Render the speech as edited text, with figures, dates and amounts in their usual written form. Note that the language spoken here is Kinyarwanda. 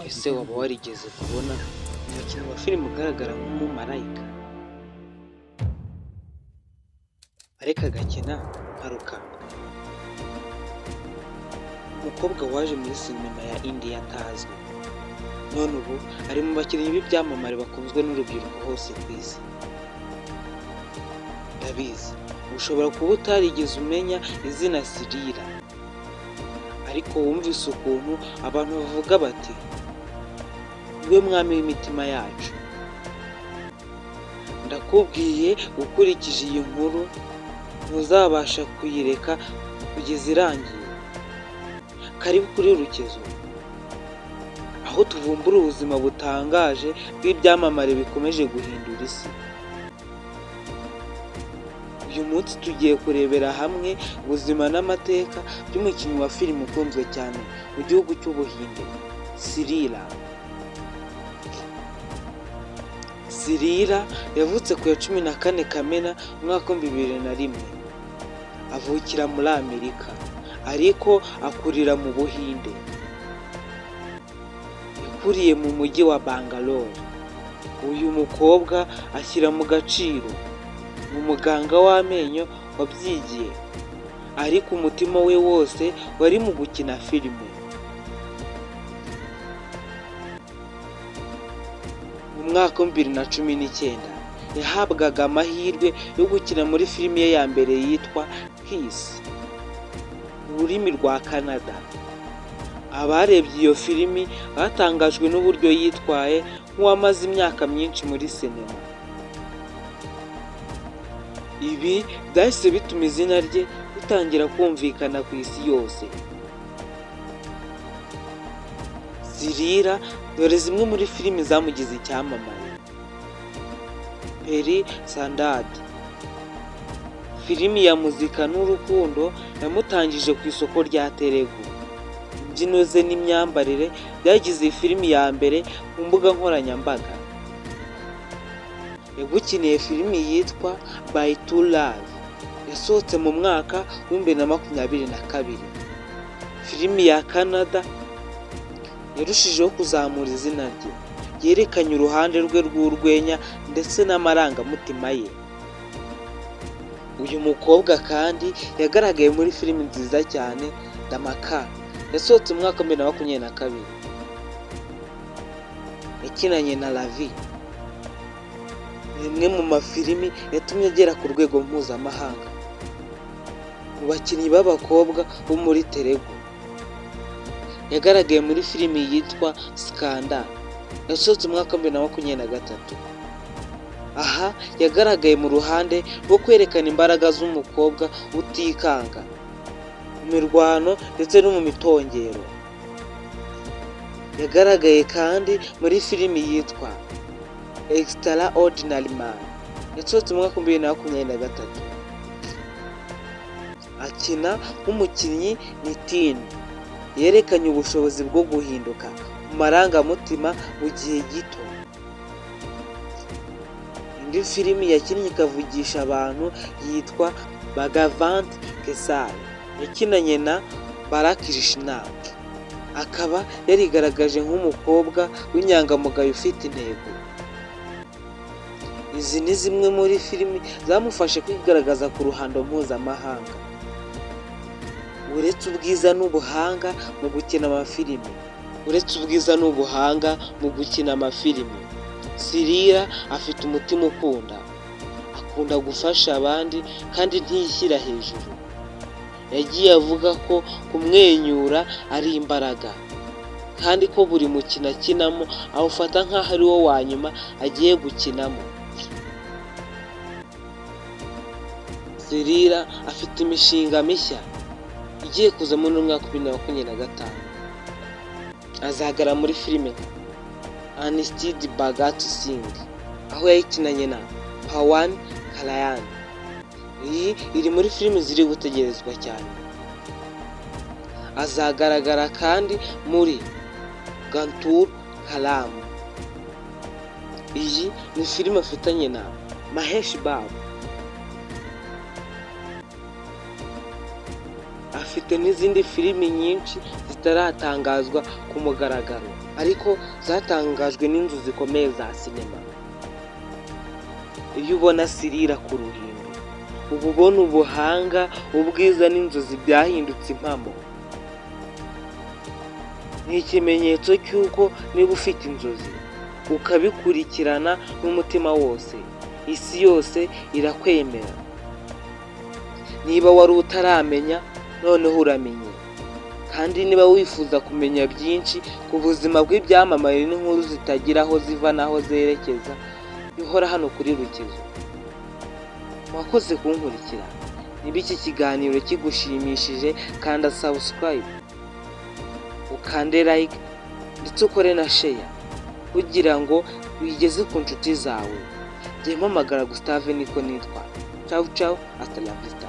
Ese waba warigeze kubona umukinnyi wa filime ugaragara nk'umumarayika ariko agakina nka Rukamba? Umukobwa waje muri sinema ya India atazwi, none ubu ari mu bakinnyi b'ibyamamare bakunzwe n'urubyiruko hose ku isi. Ndabizi ushobora kuba utarigeze umenya izina Sirira, ariko wumvise ukuntu abantu bavuga bati niwe mwami w'imitima yacu. Ndakubwiye ukurikije iyi nkuru ntuzabasha kuyireka kugeza irangiye. Karibu kuri Rukezo, aho tuvumbura ubuzima butangaje bw'ibyamamare bikomeje guhindura isi. Uyu munsi tugiye kurebera hamwe ubuzima n'amateka by'umukinnyi wa filime ukunzwe cyane mu gihugu cy'Ubuhinde, Sirira. Sirira yavutse ku ya 14 Kamena umwaka wa 2001. Avukira muri Amerika ariko akurira mu Buhinde. Yakuriye mu mujyi wa Bangalore. Uyu mukobwa ashyira mu gaciro umuganga w'amenyo wabyigiye, ariko umutima we wose wari mu gukina filime. Mu mwaka wa 2019 yahabwaga amahirwe yo gukina muri filime ye ya mbere yitwa Kiss mu rurimi rwa Canada. Abarebye iyo filimi batangajwe n'uburyo yitwaye nk'uwamaze imyaka myinshi muri sinema. Ibi byahise bituma izina rye ritangira kumvikana ku isi yose. Sirira dore zimwe muri filimi zamugize icyamamare: Peri Sandad, filimi ya muzika n'urukundo yamutangije ku isoko rya Telugu. Imbyino ze n'imyambarire byagize iyi filimi ya mbere ku mbuga nkoranyambaga. Yagukiniye filimi yitwa By Two Love, yasohotse mu mwaka wa 2022. Filimi ya Canada yarushijeho kuzamura izina rye, yerekanye uruhande rwe rw'urwenya ndetse n'amarangamutima ye. Uyu mukobwa kandi yagaragaye muri filimi nziza cyane Dhamakal, yasohotse mu mwaka wa 2022. Yakinanye na Ravi, imwe mu mafilimi yatumye agera ku rwego mpuzamahanga mu bakinnyi b'abakobwa bo muri Telugu. Yagaragaye muri filimi yitwa Skandal, yasohotse mu mwaka wa 2023. Aha yagaragaye mu ruhande rwo kwerekana imbaraga z'umukobwa utikanga mu mirwano ndetse no mu mitongero. Yagaragaye kandi muri filimi yitwa Extraordinary Man, yasohotse mu mwaka wa 2023. Akina nk'umukinnyi Nitin, yerekanye ubushobozi bwo guhinduka mu marangamutima mu gihe gito. Indi filimi yakinnye ikavugisha abantu yitwa Bhagavant Kesari, yakinanye na Balakrishna. Akaba yarigaragaje nk'umukobwa w'inyangamugayo ufite intego. Izi ni zimwe muri filimi zamufashe kwigaragaza ku ruhando mpuzamahanga. Uretse ubwiza n'ubuhanga mu gukina amafilimi, Sirira afite umutima ukunda. Akunda gufasha abandi kandi ntiyishyira hejuru. Yagiye avuga ko kumwenyura ari imbaraga, kandi ko buri mukino akinamo awufata nk'aho ari wo wa nyuma agiye gukinamo. Sirira afite imishinga mishya igiye kuza muri umwaka wa 2025. Azagara muri filime nka Anistid Bhagat Singh, aho yayikinanye na Pawan Kalyan. Iyi iri muri filime ziri gutegerezwa cyane. Azagaragara kandi muri Gantur Kalam. Iyi ni filime afitanye na Mahesh Babu. afite n'izindi filimi nyinshi zitaratangazwa ku mugaragaro ariko zatangajwe n'inzu zikomeye za sinema. Iyo ubona Sirira ku ruhimbi uba ubona ubuhanga, ubwiza n'inzozi byahindutse impamo. Ni ikimenyetso cy'uko niba ufite inzozi ukabikurikirana n'umutima wose, isi yose irakwemera. Niba wari utaramenya noneho uramenye, kandi niba wifuza kumenya byinshi ku buzima bw'ibyamamare n'inkuru zitagira aho ziva n'aho zerekeza, bihora hano kuri Rukizo. Wakoze kunkurikira. Niba iki kiganiro kigushimishije kanda subscribe, ukande like ndetse ukore na share kugira ngo wigeze ku nshuti zawe. Jye mpamagara Gustave niko nitwa. Ciao ciao, hasta la vista.